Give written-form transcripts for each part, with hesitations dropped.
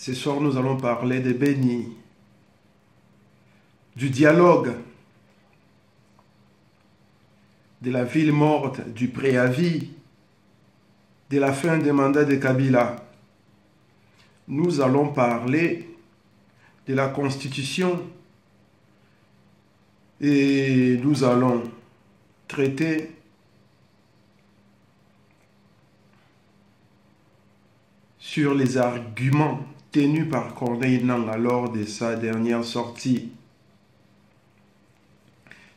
Ce soir, nous allons parler de Béni, du dialogue, de la ville morte, du préavis, de la fin des mandats de Kabila. Nous allons parler de la Constitution et nous allons traiter sur les arguments tenus par Corneille Nangaa lors de sa dernière sortie.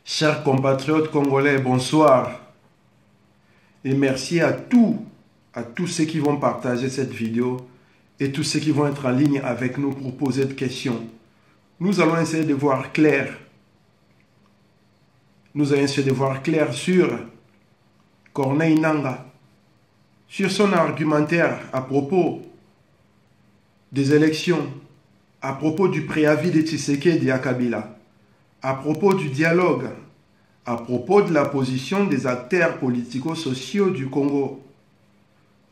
Chers compatriotes congolais, bonsoir. Et merci à tous ceux qui vont partager cette vidéo et tous ceux qui vont être en ligne avec nous pour poser des questions. Nous allons essayer de voir clair. Nous allons essayer de voir clair sur Corneille Nangaa, sur son argumentaire à propos des élections, à propos du préavis de Tshisekedi à Kabila, à propos du dialogue, à propos de la position des acteurs politico-sociaux du Congo.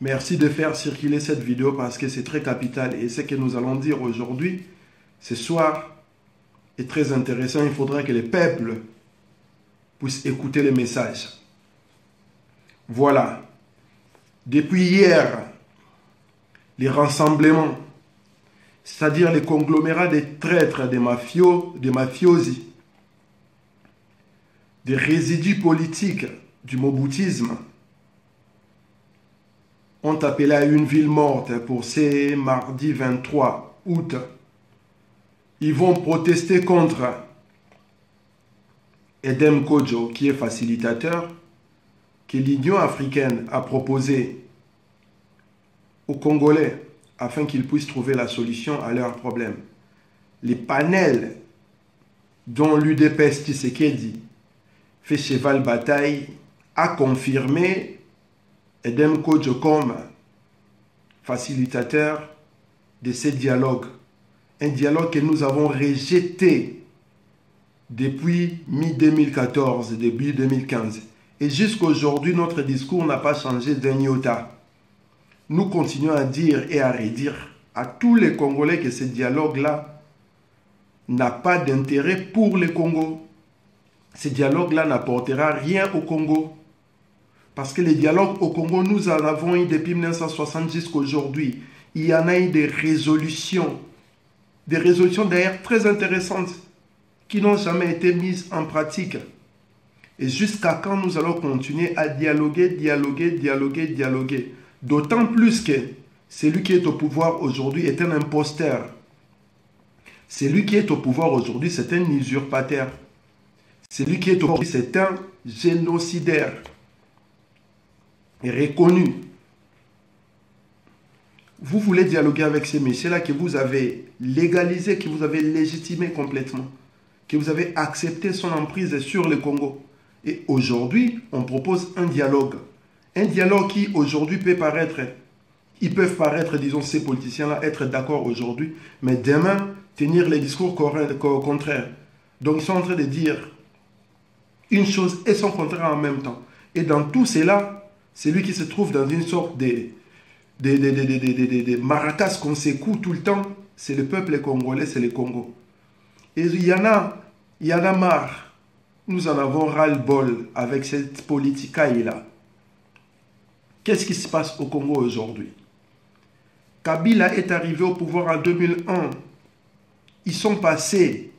Merci de faire circuler cette vidéo parce que c'est très capital et ce que nous allons dire aujourd'hui, ce soir, est très intéressant. Il faudra que les peuples puissent écouter les messages. Voilà. Depuis hier, les rassemblements, c'est-à-dire les conglomérats des traîtres, des mafiosi, des résidus politiques du moboutisme, ont appelé à une ville morte pour ce mardi 23 août. Ils vont protester contre Edem Kodjo, qui est facilitateur, que l'Union africaine a proposé aux Congolais afin qu'ils puissent trouver la solution à leurs problèmes. Les panels dont l'UDPS Tshisekedi fait cheval bataille a confirmé Edem Kodjo comme facilitateur de ce dialogue. Un dialogue que nous avons rejeté depuis mi-2014, début 2015. Et jusqu'à aujourd'hui, notre discours n'a pas changé d'un iota. Nous continuons à dire et à redire à tous les Congolais que ce dialogue-là n'a pas d'intérêt pour le Congo. Ce dialogue-là n'apportera rien au Congo. Parce que les dialogues au Congo, nous en avons eu depuis 1960 jusqu'à aujourd'hui. Il y en a eu des résolutions d'ailleurs très intéressantes qui n'ont jamais été mises en pratique. Et jusqu'à quand nous allons continuer à dialoguer. D'autant plus que celui qui est au pouvoir aujourd'hui est un imposteur. Celui qui est au pouvoir aujourd'hui, c'est un usurpateur. Celui qui est au pouvoir, c'est un génocidaire. Et reconnu. Vous voulez dialoguer avec ces messieurs-là que vous avez légalisé, que vous avez légitimé complètement, que vous avez accepté son emprise sur le Congo. Et aujourd'hui, on propose un dialogue. Un dialogue qui aujourd'hui peut paraître, ils peuvent paraître, disons, ces politiciens-là, être d'accord aujourd'hui, mais demain, tenir les discours contraires. Donc, ils sont en train de dire une chose et son contraire en même temps. Et dans tout cela, celui qui se trouve dans une sorte de maracas qu'on secoue tout le temps, c'est le peuple congolais, c'est le Congo. Et il y en a marre. Nous en avons ras-le-bol avec cette politique-là. Qu'est-ce qui se passe au Congo aujourd'hui? Kabila est arrivé au pouvoir en 2001. Ils sont passés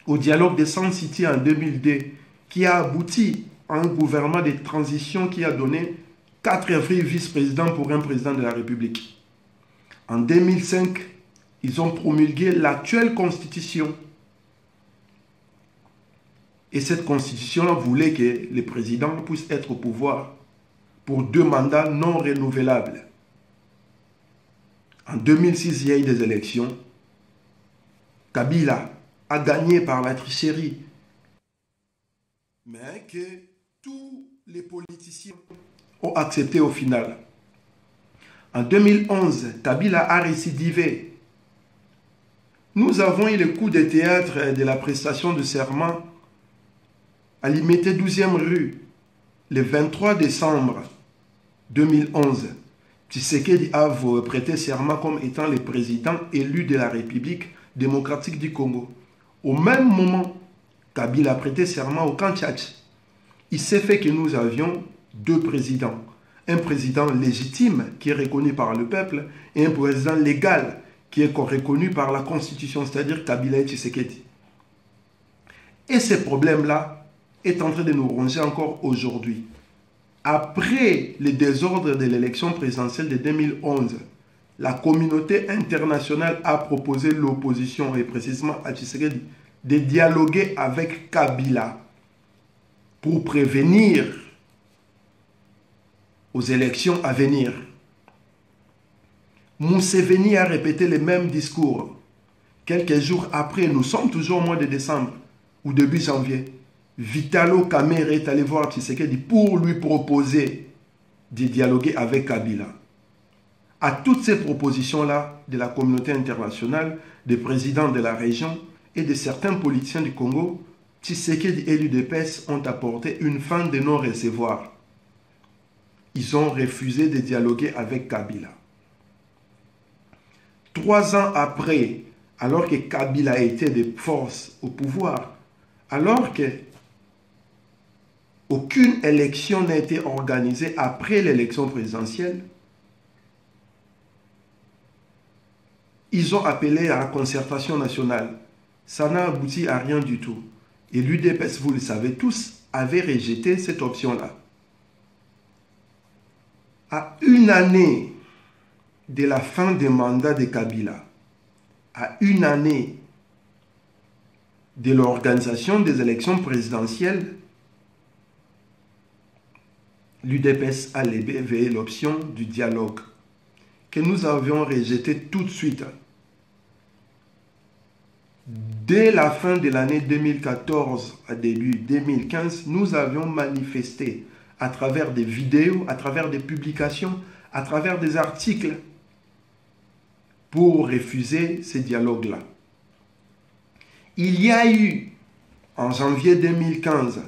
au dialogue de Sun City en 2002, qui a abouti à un gouvernement de transition qui a donné 4 vrais vice-présidents pour un président de la République. En 2005, ils ont promulgué l'actuelle constitution. Et cette constitution voulait que le président puisse être au pouvoir pour 2 mandats non renouvelables. En 2006, il y a eu des élections. Kabila a gagné par la tricherie. Mais que tous les politiciens ont accepté au final. En 2011, Kabila a récidivé. Nous avons eu le coup de théâtre de la prestation de serment à l'Imité 12e rue, le 23 décembre 2011. Tshisekedi a prêté serment comme étant le président élu de la République démocratique du Congo. Au même moment, Kabila a prêté serment au camp Tchatch. Il s'est fait que nous avions deux présidents. Un président légitime qui est reconnu par le peuple et un président légal qui est reconnu par la Constitution, c'est-à-dire Kabila et Tshisekedi. Et ce problème-là est en train de nous ronger encore aujourd'hui. Après le désordre de l'élection présidentielle de 2011, la communauté internationale a proposé l'opposition, et précisément à Tshisekedi, de dialoguer avec Kabila pour prévenir aux élections à venir. Museveni a répété le même discours. Quelques jours après, nous sommes toujours au mois de décembre ou début janvier, Vitalo Kamere est allé voir Tshisekedi pour lui proposer de dialoguer avec Kabila. À toutes ces propositions-là de la communauté internationale, des présidents de la région et de certains politiciens du Congo, Tshisekedi et l'UDPS ont apporté une fin de non-recevoir. Ils ont refusé de dialoguer avec Kabila. 3 ans après, alors que Kabila était de force au pouvoir, alors que aucune élection n'a été organisée après l'élection présidentielle, ils ont appelé à la concertation nationale. Ça n'a abouti à rien du tout. Et l'UDPS, vous le savez tous, avait rejeté cette option-là. À une année de la fin du mandat de Kabila, à une année de l'organisation des élections présidentielles, l'UDPS a levé l'option du dialogue que nous avions rejeté tout de suite. Dès la fin de l'année 2014 à début 2015, nous avions manifesté à travers des vidéos, à travers des publications, à travers des articles pour refuser ces dialogues-là. Il y a eu, en janvier 2015,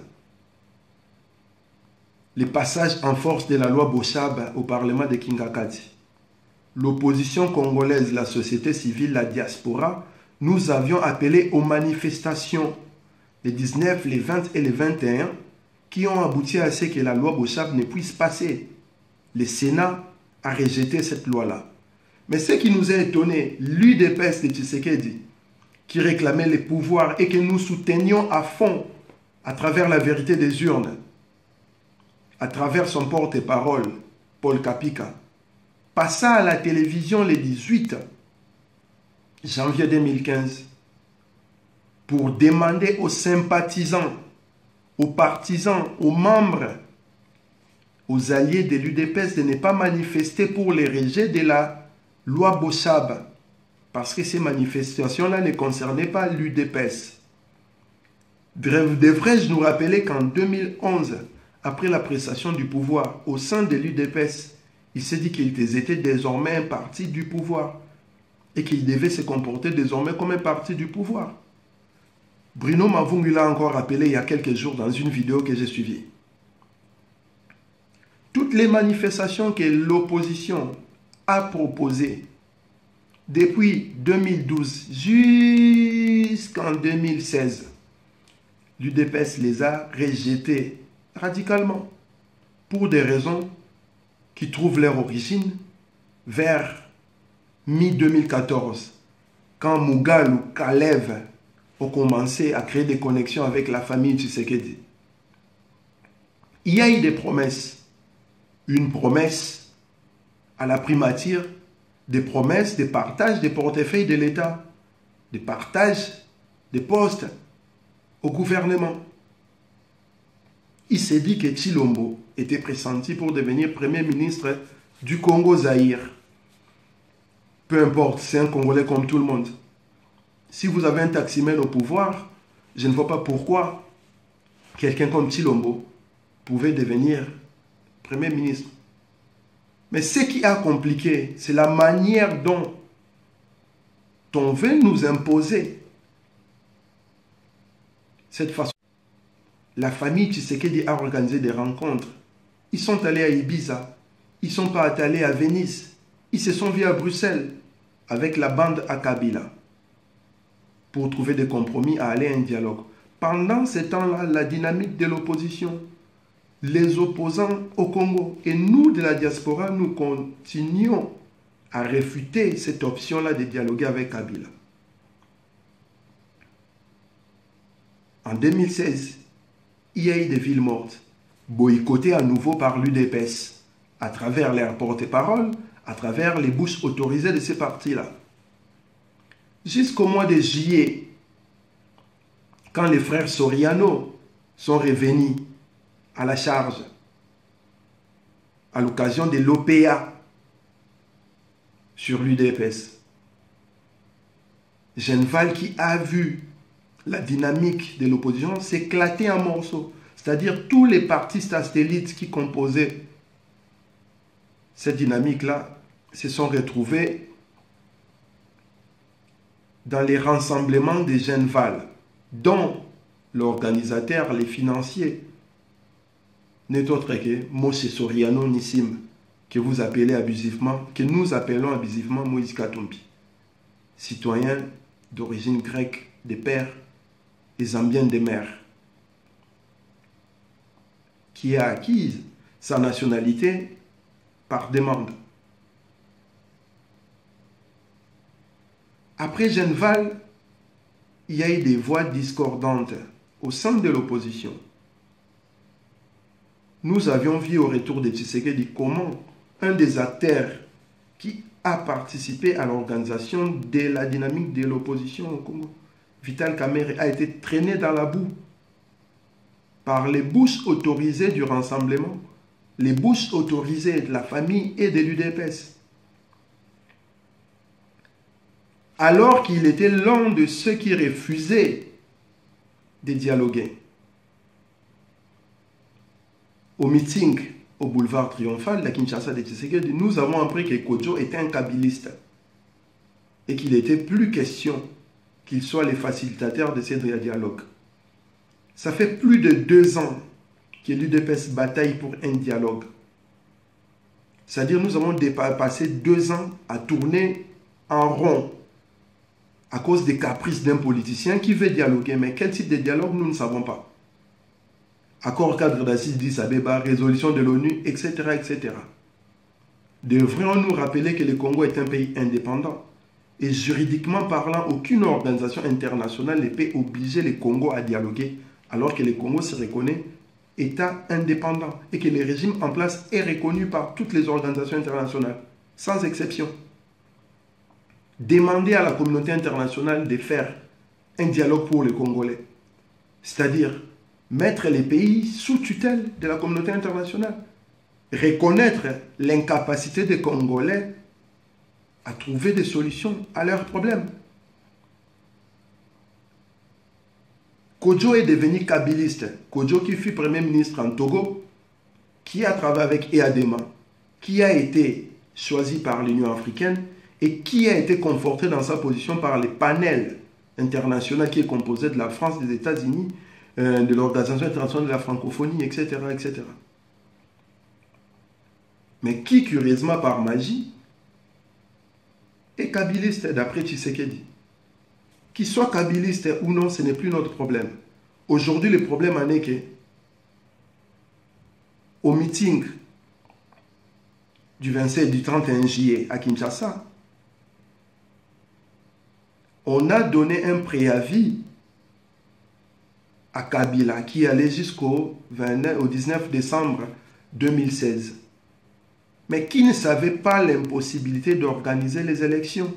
le passage en force de la loi Boshab au Parlement de Kingakati. L'opposition congolaise, la société civile, la diaspora, nous avions appelé aux manifestations les 19, les 20 et les 21 qui ont abouti à ce que la loi Boshab ne puisse passer. Le Sénat a rejeté cette loi-là. Mais ce qui nous a étonné, l'UDPS de Tshisekedi, qui réclamait les pouvoirs et que nous soutenions à fond à travers la vérité des urnes, à travers son porte-parole, Paul Kapika, passa à la télévision le 18 janvier 2015 pour demander aux sympathisants, aux partisans, aux membres, aux alliés de l'UDPS de ne pas manifester pour le rejet de la loi Boshab, parce que ces manifestations-là ne concernaient pas l'UDPS. Devrais-je nous rappeler qu'en 2011, après la prestation du pouvoir au sein de l'UDPS, il s'est dit qu'ils étaient désormais un parti du pouvoir et qu'ils devaient se comporter désormais comme un parti du pouvoir. Bruno Mavungu l'a encore rappelé il y a quelques jours dans une vidéo que j'ai suivie. Toutes les manifestations que l'opposition a proposées depuis 2012 jusqu'en 2016, l'UDPS les a rejetées radicalement pour des raisons qui trouvent leur origine vers mi-2014, quand Mugal ou Kalev ont commencé à créer des connexions avec la famille Tshisekedi. Il y a eu des promesses. Une promesse à la primature, des promesses de partage des portefeuilles de l'État, de partage des postes au gouvernement. Il s'est dit que Tshilombo était pressenti pour devenir Premier ministre du Congo-Zaïre. Peu importe, c'est un Congolais comme tout le monde. Si vous avez un taximène au pouvoir, je ne vois pas pourquoi quelqu'un comme Tshilombo pouvait devenir Premier ministre. Mais ce qui a compliqué, c'est la manière dont on veut nous imposer cette façon. La famille Tshisekedi a organisé des rencontres. Ils sont allés à Ibiza. ils ne sont pas allés à Venise. Ils se sont vus à Bruxelles avec la bande à Kabila pour trouver des compromis, à aller à un dialogue. Pendant ce temps-là, la dynamique de l'opposition, les opposants au Congo et nous de la diaspora, nous continuons à réfuter cette option-là de dialoguer avec Kabila. En 2016, il y a eu des villes mortes, boycottées à nouveau par l'UDPS, à travers leurs porte-parole, à travers les bouches autorisées de ces partis-là. Jusqu'au mois de juillet, quand les frères Soriano sont revenus à la charge, à l'occasion de l'OPA sur l'UDPS, Genval qui a vu la dynamique de l'opposition s'éclater en morceaux. C'est-à-dire tous les partis satellites qui composaient cette dynamique-là se sont retrouvés dans les rassemblements des Genval, dont l'organisateur, les financiers, n'est autre que Moshe Soriano Nissim, que vous appelez abusivement, que nous appelons abusivement Moïse Katumbi, citoyen d'origine grecque des pères et zambien des mères, qui a acquis sa nationalité par demande. Après Genval, il y a eu des voix discordantes au sein de l'opposition. Nous avions vu au retour de Tshisekedi comment un des acteurs qui a participé à l'organisation de la dynamique de l'opposition au Congo, Vital Kamerhe, a été traîné dans la boue par les bouches autorisées du rassemblement, les bouches autorisées de la famille et de l'UDPS. Alors qu'il était l'un de ceux qui refusaient de dialoguer. Au meeting au boulevard Triomphal de Kinshasa de Tshisekedi, nous avons appris que Kodjo était un kabiliste et qu'il n'était plus question qu'ils soient les facilitateurs de ces dialogues. Ça fait plus de 2 ans que l'UDPS bataille pour un dialogue. C'est-à-dire nous avons passé 2 ans à tourner en rond à cause des caprices d'un politicien qui veut dialoguer. Mais quel type de dialogue, nous ne savons pas. Accord cadre d'Addis Abeba, résolution de l'ONU, etc., etc. Devrions-nous rappeler que le Congo est un pays indépendant et juridiquement parlant, aucune organisation internationale ne peut obliger le Congo à dialoguer alors que le Congo se reconnaît État indépendant et que le régime en place est reconnu par toutes les organisations internationales, sans exception. Demander à la communauté internationale de faire un dialogue pour les Congolais, c'est-à-dire mettre les pays sous tutelle de la communauté internationale, reconnaître l'incapacité des Congolais à trouver des solutions à leurs problèmes. Kodjo est devenu kabiliste. Kodjo qui fut Premier ministre en Togo, qui a travaillé avec EADEMA, qui a été choisi par l'Union africaine et qui a été conforté dans sa position par les panels internationaux qui est composé de la France, des États-Unis, de l'Organisation internationale de la francophonie, etc., etc. Mais qui, curieusement par magie, est kabiliste d'après Tshisekedi. Qu'il soit kabiliste ou non, ce n'est plus notre problème. Aujourd'hui, le problème en est que au meeting du 27 et du 31 juillet à Kinshasa, on a donné un préavis à Kabila qui allait jusqu'au 19 décembre 2016, mais qui ne savait pas l'impossibilité d'organiser les élections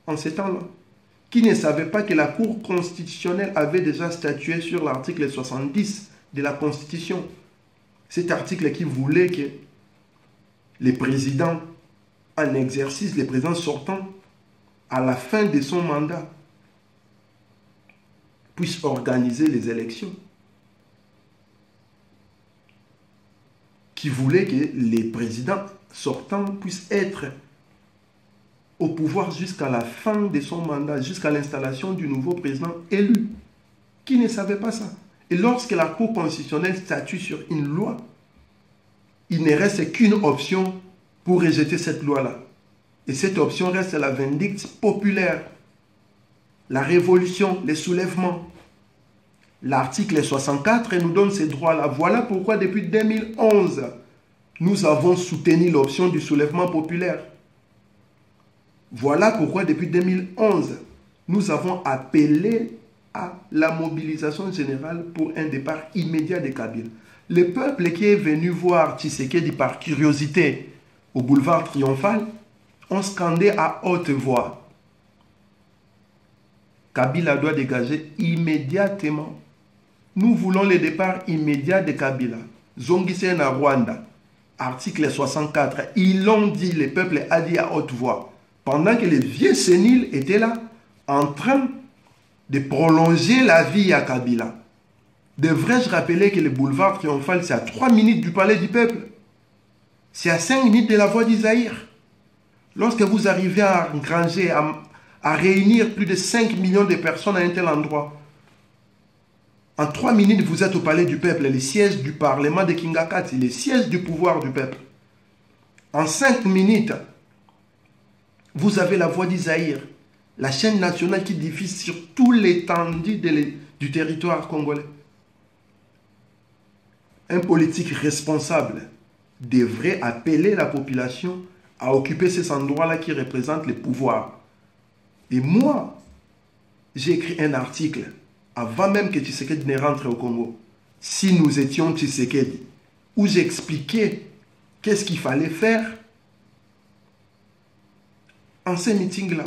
en ces temps-là, qui ne savait pas que la Cour constitutionnelle avait déjà statué sur l'article 70 de la Constitution. Cet article qui voulait que les présidents en exercice, les présidents sortants, à la fin de son mandat, puissent organiser les élections. Qui voulait que les présidents sortants puissent être au pouvoir jusqu'à la fin de son mandat, jusqu'à l'installation du nouveau président élu. Qui ne savait pas ça? Et lorsque la Cour constitutionnelle statue sur une loi, il ne reste qu'une option pour rejeter cette loi-là. Et cette option reste la vindicte populaire, la révolution, les soulèvements. L'article 64 nous donne ces droits-là. Voilà pourquoi depuis 2011, nous avons soutenu l'option du soulèvement populaire. Voilà pourquoi depuis 2011, nous avons appelé à la mobilisation générale pour un départ immédiat de Kabila. Le peuple qui est venu voir Tshisekedi par curiosité au boulevard Triomphal ont scandé à haute voix: Kabila doit dégager immédiatement. Nous voulons le départ immédiat de Kabila. Zongise na Rwanda. Article 64. Ils l'ont dit, le peuple a dit à haute voix. Pendant que les vieux séniles étaient là, en train de prolonger la vie à Kabila. Devrais-je rappeler que le boulevard Triomphal, c'est à 3 minutes du palais du peuple? C'est à 5 minutes de la voie d'Isaïr. Lorsque vous arrivez à engranger, à réunir plus de 5 millions de personnes à un tel endroit, en 3 minutes, vous êtes au palais du peuple, le siège du parlement de Kingakati, le siège du pouvoir du peuple. En 5 minutes, vous avez la voix d'Isaïr, la chaîne nationale qui diffuse sur tout l'étendue du territoire congolais. Un politique responsable devrait appeler la population à occuper ces endroits-là qui représentent le pouvoir. Et moi, j'ai écrit un article avant même que Tshisekedi ne rentre au Congo, si nous étions Tshisekedi, où j'expliquais qu'est-ce qu'il fallait faire en ces meetings-là.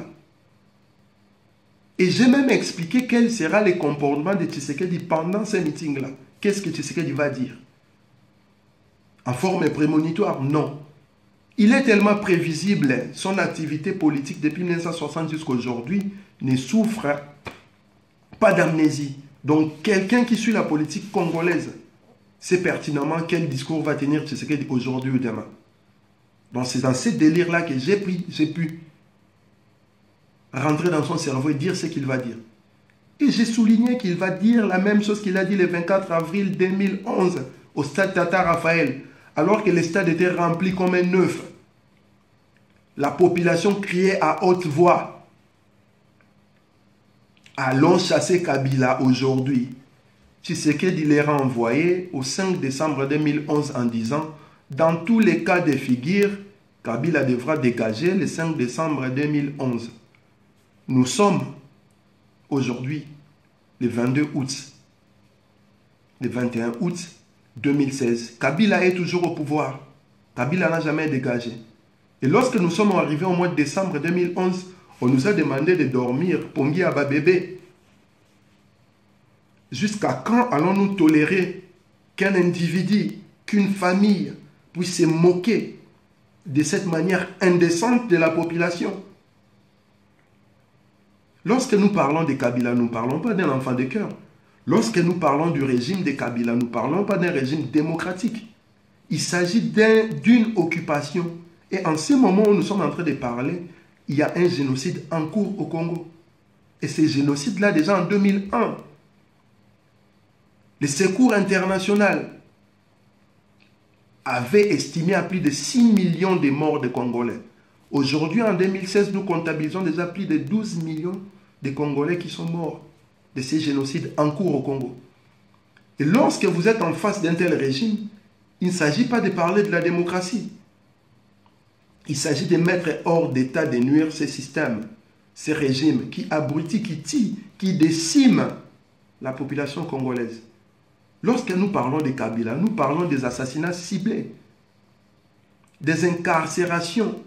Et j'ai même expliqué quel sera le comportement de Tshisekedi pendant ces meetings-là. Qu'est-ce que Tshisekedi va dire? En forme prémonitoire? Non. Il est tellement prévisible, son activité politique depuis 1960 jusqu'à aujourd'hui ne souffre pas d'amnésie. Donc, quelqu'un qui suit la politique congolaise sait pertinemment quel discours va tenir Tshisekedi aujourd'hui ou demain. Donc, c'est dans ce délire-là que j'ai pu rentrer dans son cerveau et dire ce qu'il va dire. Et j'ai souligné qu'il va dire la même chose qu'il a dit le 24 avril 2011 au stade Tata Raphaël, alors que le stade était rempli comme un œuf. La population criait à haute voix: allons chasser Kabila aujourd'hui. Tshisekedi les a envoyés au 5 décembre 2011 en disant: dans tous les cas de figure, Kabila devra dégager le 5 décembre 2011. Nous sommes aujourd'hui le 22 août, le 21 août 2016. Kabila est toujours au pouvoir. Kabila n'a jamais dégagé. Et lorsque nous sommes arrivés au mois de décembre 2011, on nous a demandé de dormir, Pongi Aba bébé. Jusqu'à quand allons-nous tolérer qu'un individu, qu'une famille puisse se moquer de cette manière indécente de la population? Lorsque nous parlons de Kabila, nous ne parlons pas d'un enfant de cœur. Lorsque nous parlons du régime de Kabila, nous ne parlons pas d'un régime démocratique. Il s'agit d'une occupation. Et en ce moment où nous sommes en train de parler, il y a un génocide en cours au Congo. Et ce génocide-là, déjà en 2001, le Secours international avait estimé à plus de 6 millions de morts de Congolais. Aujourd'hui, en 2016, nous comptabilisons déjà plus de 12 millions de Congolais qui sont morts de ces génocides en cours au Congo. Et lorsque vous êtes en face d'un tel régime, il ne s'agit pas de parler de la démocratie. Il s'agit de mettre hors d'état de nuire ces systèmes, ces régimes qui abrutit, qui tient, qui déciment la population congolaise. Lorsque nous parlons de Kabila, nous parlons des assassinats ciblés, des incarcérations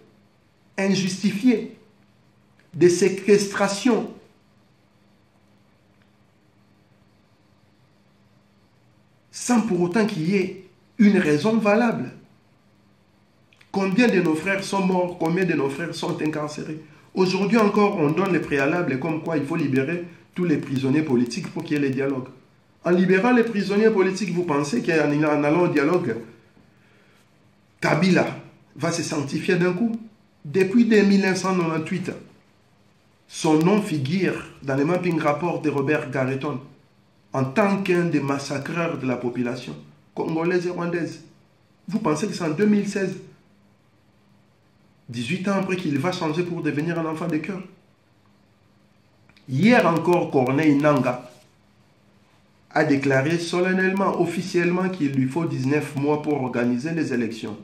injustifiées, des séquestrations, sans pour autant qu'il y ait une raison valable. Combien de nos frères sont morts, combien de nos frères sont incarcérés? Aujourd'hui encore, on donne les préalables comme quoi il faut libérer tous les prisonniers politiques pour qu'il y ait les dialogues. En libérant les prisonniers politiques, vous pensez qu'en allant au dialogue, Kabila va se sanctifier d'un coup? Depuis 1998, son nom figure dans les mapping rapports de Robert Garreton en tant qu'un des massacreurs de la population congolaise et rwandaise. Vous pensez que c'est en 2016 18 ans après qu'il va changer pour devenir un enfant de cœur. Hier encore, Corneille Nangaa a déclaré solennellement, officiellement, qu'il lui faut 19 mois pour organiser les élections.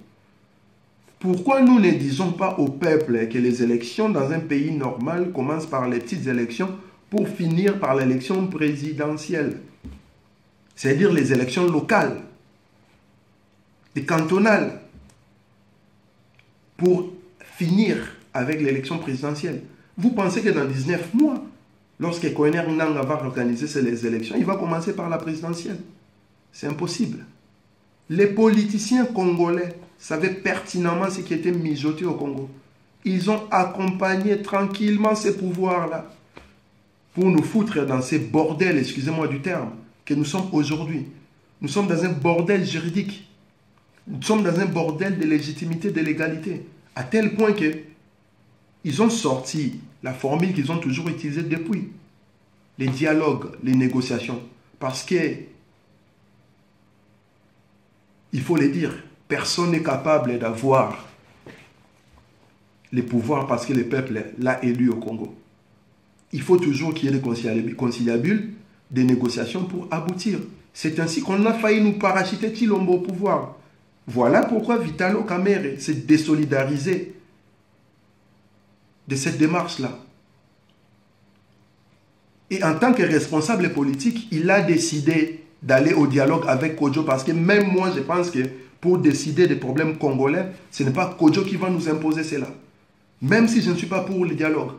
Pourquoi nous ne disons pas au peuple que les élections dans un pays normal commencent par les petites élections pour finir par l'élection présidentielle? C'est-à-dire les élections locales, les cantonales, pour finir avec l'élection présidentielle. Vous pensez que dans 19 mois, lorsque Corneille Nangaa va organiser ces élections, il va commencer par la présidentielle? C'est impossible. Les politiciens congolais savaient pertinemment ce qui était mijoté au Congo. Ils ont accompagné tranquillement ces pouvoirs-là pour nous foutre dans ces bordels, excusez-moi du terme, que nous sommes aujourd'hui. Nous sommes dans un bordel juridique. Nous sommes dans un bordel de légitimité, de légalité. À tel point que ils ont sorti la formule qu'ils ont toujours utilisée depuis. Les dialogues, les négociations. Parce que, il faut le dire, personne n'est capable d'avoir les pouvoirs parce que le peuple l'a élu au Congo. Il faut toujours qu'il y ait des conciliabules, des négociations pour aboutir. C'est ainsi qu'on a failli nous parachuter Tshilombo au pouvoir. Voilà pourquoi Vitalo Kamere s'est désolidarisé de cette démarche-là. Et en tant que responsable politique, il a décidé d'aller au dialogue avec Kodjo parce que même moi, je pense que pour décider des problèmes congolais, ce n'est pas Kodjo qui va nous imposer cela. Même si je ne suis pas pour le dialogue.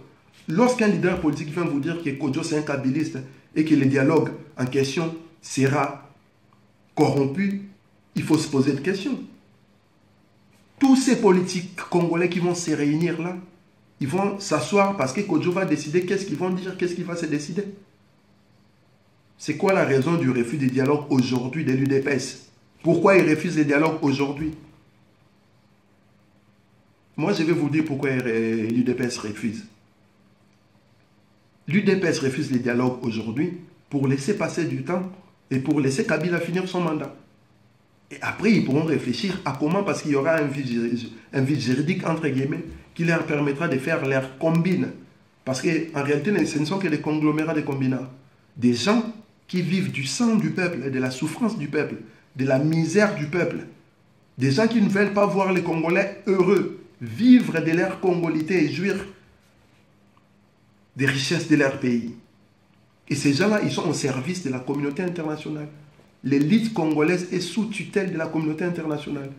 Lorsqu'un leader politique vient vous dire que Kodjo c'est un kabiliste et que le dialogue en question sera corrompu, il faut se poser des questions. Tous ces politiques congolais qui vont se réunir là, ils vont s'asseoir parce que Kodjo va décider qu'est-ce qu'ils vont dire, qu'est-ce qu'il va se décider. C'est quoi la raison du refus du dialogue aujourd'hui de l'UDPS? Pourquoi ils refusent le dialogue aujourd'hui? Moi, je vais vous dire pourquoi l'UDPS refuse. L'UDPS refuse le dialogue aujourd'hui pour laisser passer du temps et pour laisser Kabila finir son mandat. Et après, ils pourront réfléchir à comment, parce qu'il y aura un vide juridique, entre guillemets, qui leur permettra de faire leur combine. Parce qu'en réalité, ce ne sont que des conglomérats de combinats. Des gens qui vivent du sang du peuple, de la souffrance du peuple, de la misère du peuple. Des gens qui ne veulent pas voir les Congolais heureux, vivre de leur congolité et jouir des richesses de leur pays. Et ces gens-là, ils sont au service de la communauté internationale. L'élite congolaise est sous tutelle de la communauté internationale.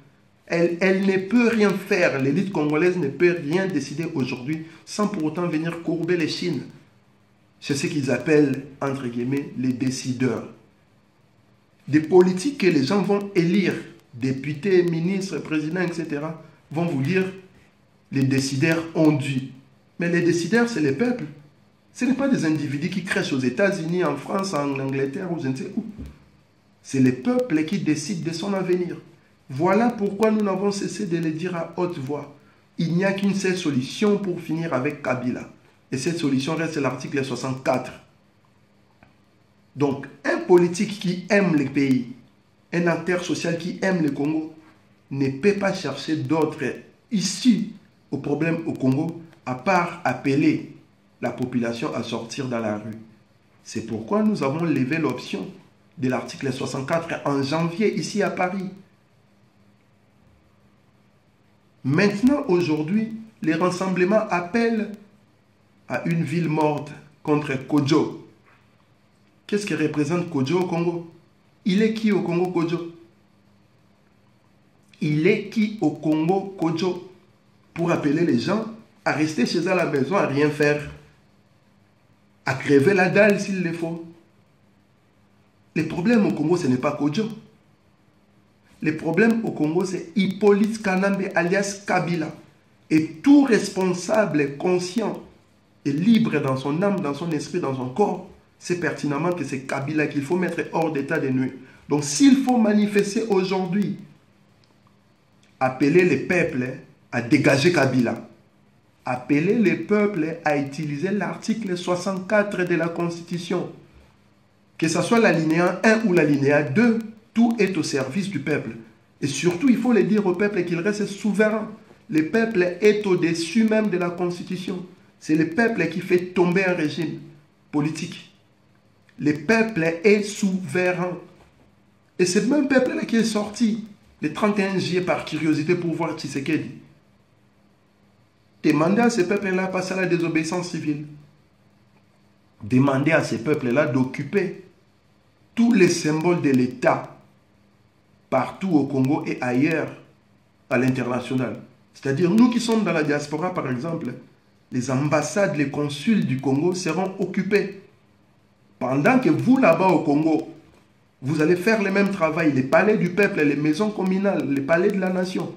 Elle ne peut rien faire. L'élite congolaise ne peut rien décider aujourd'hui sans pour autant venir courber les chines. C'est ce qu'ils appellent, entre guillemets, les décideurs. Des politiques que les gens vont élire, députés, ministres, présidents, etc., vont vous dire, les décideurs ont dû. Mais les décideurs, c'est les peuples. Ce n'est pas des individus qui crèchent aux États-Unis, en France, en Angleterre ou je ne sais où. C'est les peuples qui décident de son avenir. Voilà pourquoi nous n'avons cessé de le dire à haute voix. Il n'y a qu'une seule solution pour finir avec Kabila. Et cette solution reste l'article 64. Donc, un politique qui aime le pays, un acteur social qui aime le Congo, ne peut pas chercher d'autres issues au problème au Congo, à part appeler la population à sortir dans la rue. C'est pourquoi nous avons levé l'option de l'article 64 en janvier ici à Paris. Maintenant, aujourd'hui, les rassemblements appellent à une ville morte contre Kodjo. Qu'est-ce que représente Kodjo au Congo? Il est qui au Congo, Kodjo? Il est qui au Congo, Kodjo? Pour appeler les gens à rester chez eux à la maison, à rien faire, à crever la dalle s'il le faut. Le problème au Congo, ce n'est pas Kodjo. Le problème au Congo, c'est Hippolyte Kanambe alias Kabila. Et tout responsable conscient et libre dans son âme, dans son esprit, dans son corps, c'est pertinemment que c'est Kabila qu'il faut mettre hors d'état de nuire. Donc s'il faut manifester aujourd'hui, appeler les peuples à dégager Kabila, appeler les peuples à utiliser l'article 64 de la Constitution, que ce soit l'alinéa 1 ou l'alinéa 2, tout est au service du peuple. Et surtout, il faut le dire au peuple qu'il reste souverain, Le peuple est au-dessus même de la Constitution. C'est le peuple qui fait tomber un régime politique. Le peuple est souverain. Et c'est le même peuple qui est sorti le 31 juillet par curiosité pour voir Tshisekedi. Demandez à ce peuple-là de passer à la désobéissance civile. Demandez à ce peuple-là d'occuper tous les symboles de l'État partout au Congo et ailleurs à l'international. C'est-à-dire, nous qui sommes dans la diaspora, par exemple, les ambassades, les consuls du Congo seront occupés. Pendant que vous, là-bas au Congo, vous allez faire le même travail. Les palais du peuple, les maisons communales, les palais de la nation,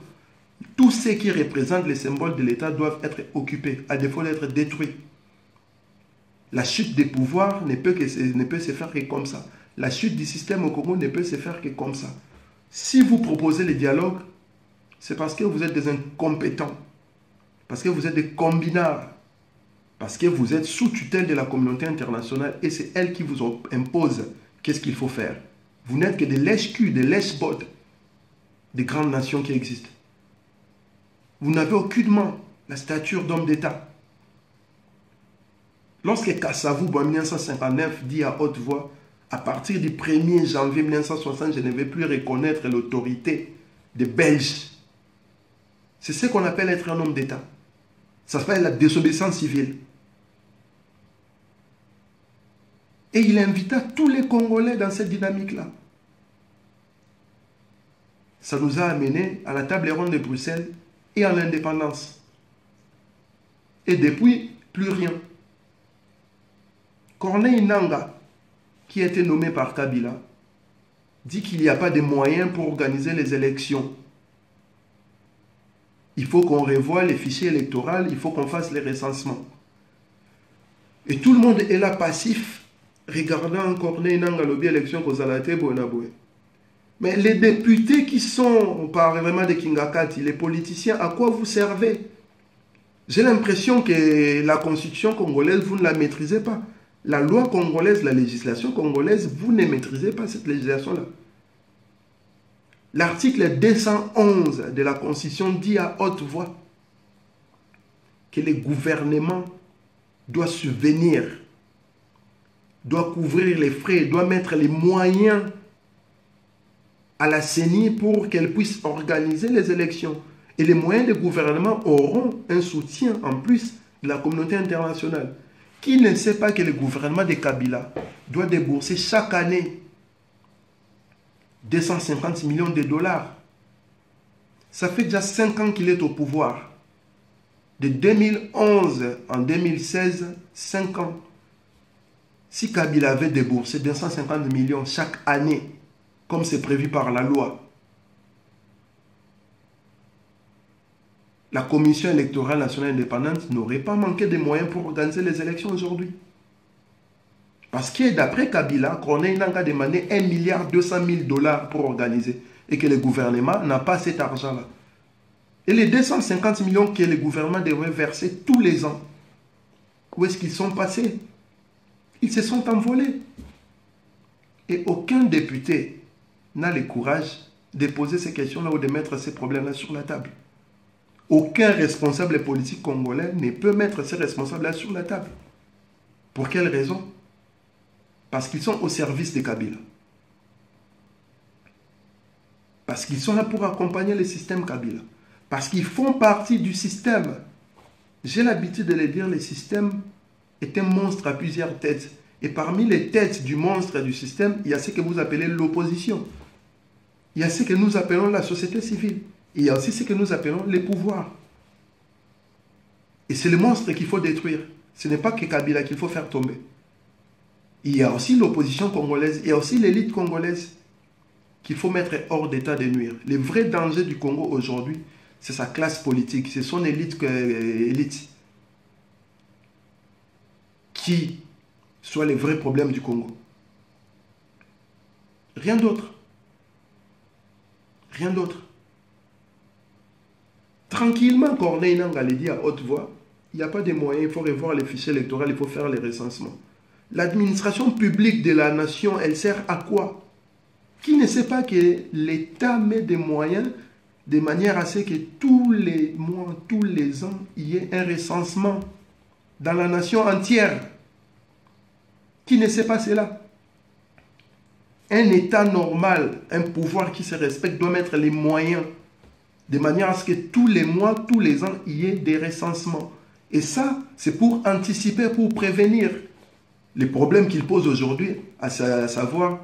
tous ceux qui représentent les symboles de l'État doivent être occupés, à défaut d'être détruits. La chute des pouvoirs ne peut se faire que comme ça. La chute du système au Congo ne peut se faire que comme ça. Si vous proposez le dialogue, c'est parce que vous êtes des incompétents, parce que vous êtes des combinards, parce que vous êtes sous tutelle de la communauté internationale et c'est elle qui vous impose qu'est-ce qu'il faut faire. Vous n'êtes que des lèches-culs, des lèches-bottes des grandes nations qui existent. Vous n'avez aucunement la stature d'homme d'État. Lorsque Kassavou, en 1959, dit à haute voix, à partir du 1er janvier 1960, je ne vais plus reconnaître l'autorité des Belges. C'est ce qu'on appelle être un homme d'État. Ça s'appelle la désobéissance civile. Et il invita tous les Congolais dans cette dynamique-là. Ça nous a amenés à la table ronde de Bruxelles et à l'indépendance. Et depuis, plus rien. Corneille Nangaa, qui a été nommé par Kabila, dit qu'il n'y a pas de moyens pour organiser les élections. Il faut qu'on revoie les fichiers électoraux, il faut qu'on fasse les recensements. Et tout le monde est là passif, regardant Corneille Nangaa lobby élection Kozalate Bonaboue. Mais les députés qui sont au Parlement de Kingakati, les politiciens, à quoi vous servez? J'ai l'impression que la constitution congolaise, vous ne la maîtrisez pas. La loi congolaise, la législation congolaise, vous ne maîtrisez pas cette législation-là. L'article 211 de la Constitution dit à haute voix que le gouvernement doit subvenir, doit couvrir les frais, doit mettre les moyens à la CENI pour qu'elle puisse organiser les élections. Et les moyens du gouvernement auront un soutien en plus de la communauté internationale. Qui ne sait pas que le gouvernement de Kabila doit débourser chaque année 250 millions de dollars. Ça fait déjà 5 ans qu'il est au pouvoir. De 2011 en 2016, 5 ans. Si Kabila avait déboursé 250 millions chaque année, comme c'est prévu par la loi, la Commission électorale nationale indépendante n'aurait pas manqué de moyens pour organiser les élections aujourd'hui. Parce que d'après Kabila, Corneille Nangaa a demandé 1,2 milliard pour organiser et que le gouvernement n'a pas cet argent-là. Et les 250 millions que le gouvernement devrait verser tous les ans, où est-ce qu'ils sont passés? Ils se sont envolés. Et aucun député n'a le courage de poser ces questions-là ou de mettre ces problèmes-là sur la table. Aucun responsable politique congolais ne peut mettre ces responsables-là sur la table. Pour quelle raison? Parce qu'ils sont au service de Kabila. Parce qu'ils sont là pour accompagner le système Kabila. Parce qu'ils font partie du système. J'ai l'habitude de le dire, le système est un monstre à plusieurs têtes. Et parmi les têtes du monstre du système, il y a ce que vous appelez l'opposition. Il y a ce que nous appelons la société civile. Il y a aussi ce que nous appelons les pouvoirs. Et c'est le monstre qu'il faut détruire. Ce n'est pas que Kabila qu'il faut faire tomber. Il y a aussi l'opposition congolaise, il y a aussi l'élite congolaise qu'il faut mettre hors d'état de nuire. Le vrai danger du Congo aujourd'hui, c'est sa classe politique, c'est son élite qui soit les vrais problèmes du Congo. Rien d'autre. Rien d'autre. Tranquillement, Corneille Nangaa le dit à haute voix, il n'y a pas de moyens, il faut revoir les fichiers électoraux, il faut faire les recensements. L'administration publique de la nation, elle sert à quoi? Qui ne sait pas que l'État met des moyens de manière à ce que tous les mois, tous les ans, il y ait un recensement dans la nation entière. Qui ne sait pas cela? Un État normal, un pouvoir qui se respecte doit mettre les moyens de manière à ce que tous les mois, tous les ans, il y ait des recensements. Et ça, c'est pour anticiper, pour prévenir les problèmes qu'il pose aujourd'hui, à savoir,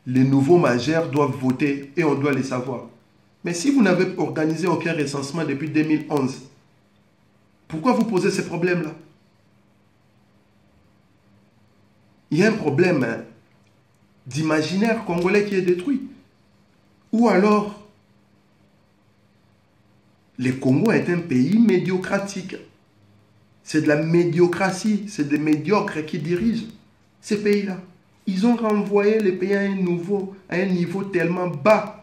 les nouveaux majeurs doivent voter et on doit les savoir. Mais si vous n'avez organisé aucun recensement depuis 2011, pourquoi vous posez ces problèmes-là? Il y a un problème d'imaginaire congolais qui est détruit. Ou alors, le Congo est un pays médiocratique. C'est de la médiocratie, c'est des médiocres qui dirigent ces pays-là. Ils ont renvoyé les pays à un niveau tellement bas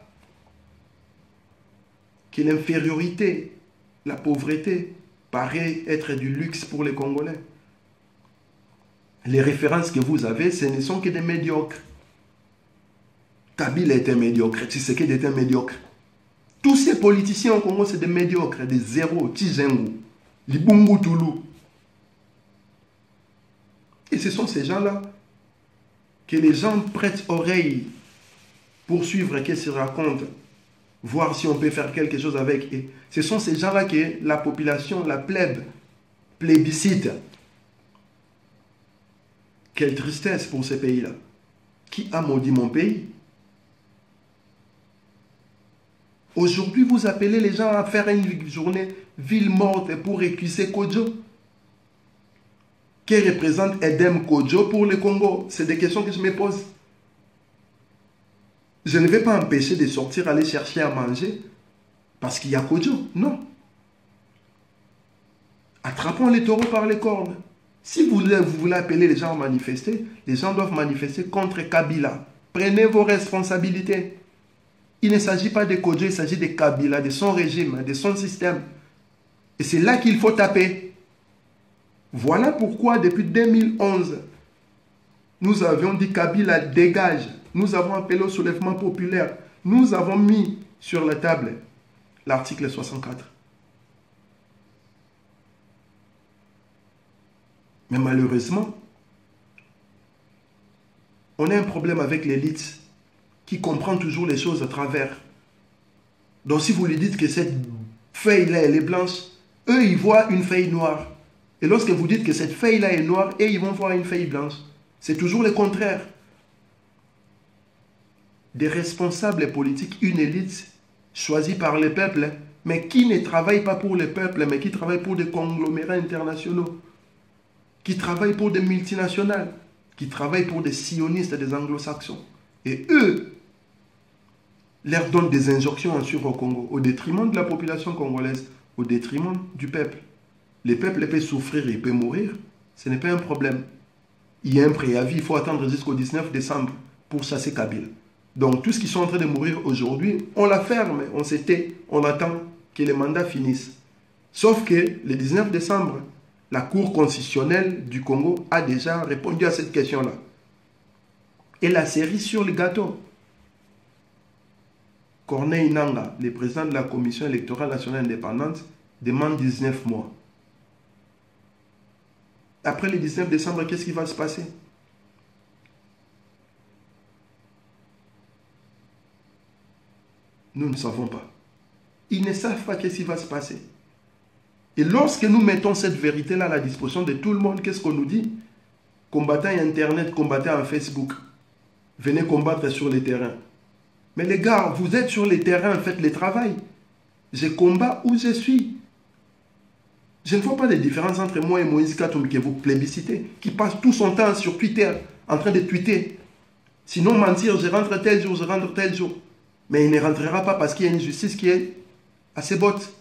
que l'infériorité, la pauvreté paraît être du luxe pour les Congolais. Les références que vous avez, ce ne sont que des médiocres. Kabila était médiocre, Tshisekedi était médiocre. Tous ces politiciens au Congo, c'est des médiocres, des zéros, Tijengu, Libungu Toulou. Et ce sont ces gens-là que les gens prêtent oreille pour suivre ce qu'ils se racontent, voir si on peut faire quelque chose avec eux. Ce sont ces gens-là que la population, la plèbe, plébiscite. Quelle tristesse pour ces pays-là. Qui a maudit mon pays? Aujourd'hui, vous appelez les gens à faire une journée ville morte pour récuser Kodjo. Que représente Edem Kodjo pour le Congo? C'est des questions que je me pose. Je ne vais pas empêcher de sortir, aller chercher à manger parce qu'il y a Kodjo. Non. Attrapons les taureaux par les cornes. Si vous voulez appeler les gens à manifester, les gens doivent manifester contre Kabila. Prenez vos responsabilités. Il ne s'agit pas de Kodjo, il s'agit de Kabila, de son régime, de son système. Et c'est là qu'il faut taper. Voilà pourquoi depuis 2011, nous avions dit Kabila dégage. Nous avons appelé au soulèvement populaire. Nous avons mis sur la table l'article 64. Mais malheureusement, on a un problème avec l'élite qui comprend toujours les choses à travers. Donc si vous lui dites que cette feuille-là, elle est blanche, eux, ils voient une feuille noire. Et lorsque vous dites que cette feuille-là est noire, et ils vont voir une feuille blanche. C'est toujours le contraire. Des responsables politiques, une élite choisie par le peuple, mais qui ne travaille pas pour le peuple, mais qui travaille pour des conglomérats internationaux, qui travaillent pour des multinationales, qui travaillent pour des sionistes, des anglo-saxons. Et eux leur donnent des injonctions en suivre au Congo, au détriment de la population congolaise, au détriment du peuple. Le peuple peut souffrir et peut mourir, ce n'est pas un problème. Il y a un préavis, il faut attendre jusqu'au 19 décembre pour chasser Kabila. Donc tous ceux qui sont en train de mourir aujourd'hui, on la ferme, on se tait, on attend que les mandats finissent. Sauf que le 19 décembre, la Cour constitutionnelle du Congo a déjà répondu à cette question-là. Et la série sur le gâteau. Corneille Nangaa, le président de la Commission électorale nationale indépendante, demande 19 mois. Après le 19 décembre, qu'est-ce qui va se passer? Nous ne savons pas. Ils ne savent pas qu'est-ce qui va se passer. Et lorsque nous mettons cette vérité-là à la disposition de tout le monde, qu'est-ce qu'on nous dit? Combattants Internet, combattants en Facebook. Venez combattre sur les terrains. Mais les gars, vous êtes sur les terrains, faites le travail. Je combats où je suis. Je ne vois pas de différence entre moi et Moïse Katumbi que vous plébiscitez, qui passe tout son temps sur Twitter, en train de tweeter. Sinon, mentir, je rentre tel jour, je rentre tel jour. Mais il ne rentrera pas parce qu'il y a une justice qui est à ses bottes.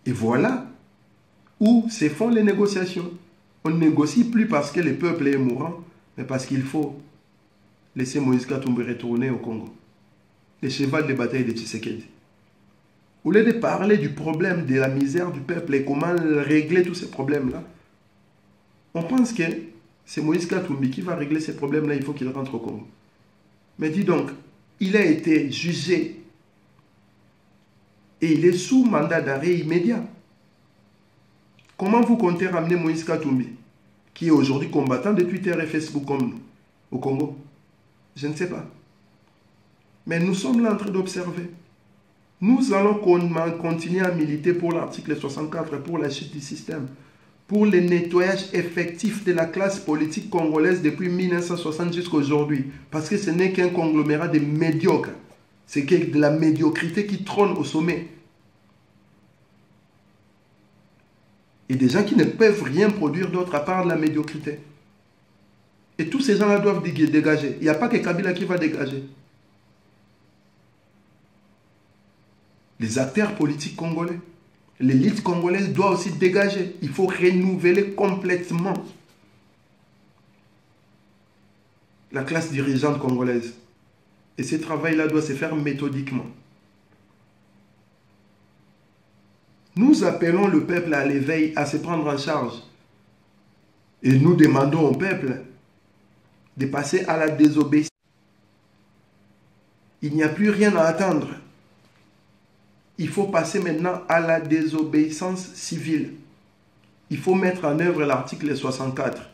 Et voilà où se font les négociations. On ne négocie plus parce que le peuple est mourant, mais parce qu'il faut laisser Moïse Katumbi retourner au Congo. Le cheval de bataille de Tshisekedi. Au lieu de parler du problème de la misère du peuple et comment régler tous ces problèmes-là, on pense que c'est Moïse Katumbi qui va régler ces problèmes-là, il faut qu'il rentre au Congo. Mais dis donc, Il a été jugé et il est sous mandat d'arrêt immédiat. Comment vous comptez ramener Moïse Katumbi, qui est aujourd'hui combattant de Twitter et Facebook comme nous, au Congo? Je ne sais pas. Mais nous sommes là en train d'observer. Nous allons continuer à militer pour l'article 64, pour la chute du système, pour le nettoyage effectif de la classe politique congolaise depuis 1960 jusqu'à aujourd'hui. Parce que ce n'est qu'un conglomérat de médiocres. C'est de la médiocrité qui trône au sommet. Et des gens qui ne peuvent rien produire d'autre à part de la médiocrité. Et tous ces gens-là doivent dégager. Il n'y a pas que Kabila qui va dégager. Les acteurs politiques congolais, l'élite congolaise doit aussi dégager. Il faut renouveler complètement la classe dirigeante congolaise. Et ce travail-là doit se faire méthodiquement. Nous appelons le peuple à l'éveil, à se prendre en charge. Et nous demandons au peuple de passer à la désobéissance. Il n'y a plus rien à attendre. Il faut passer maintenant à la désobéissance civile. Il faut mettre en œuvre l'article 64.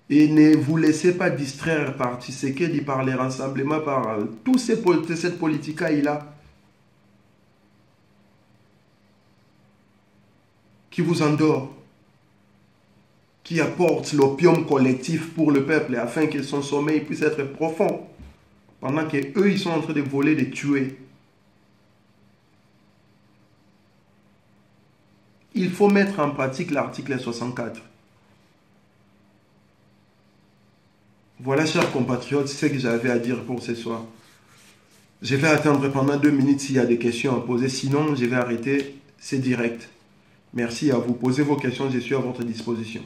Et ne vous laissez pas distraire par Tshisekedi, par les rassemblements, par toute cette politique-là qui vous endort, qui apporte l'opium collectif pour le peuple afin que son sommeil puisse être profond, pendant qu'eux, ils sont en train de voler, de tuer. Il faut mettre en pratique l'article 64. Voilà, chers compatriotes, c'est ce que j'avais à dire pour ce soir. Je vais attendre pendant 2 minutes s'il y a des questions à poser. Sinon, je vais arrêter. C'est direct. Merci à vous. Posez vos questions, je suis à votre disposition.